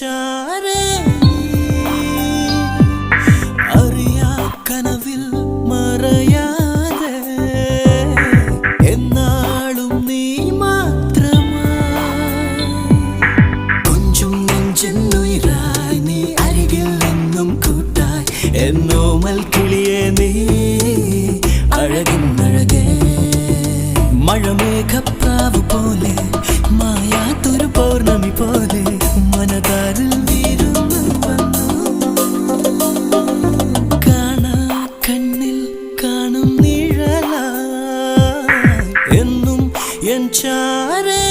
ചാരേ അറിയാ കനവിൽ മറയാതെ എന്നാളും നീ മാത്രമാ കൊഞ്ചും നെഞ്ചെന്നുയിരായി നീ അരികിൽ നിന്നും കൂട്ടായി എന്നോമൽ കിളിയേ നീ അഴകിന്നഴകേ മഴമേഘപ്രാവ് പോലെ മായാത്തൊരു പൗർണമി പോലെ മനതാരിൽ വീരുന്നു വന്നു കാണാ കണ്ണിൽ കാണും നിഴലായി എന്നും എൻ ചാരേ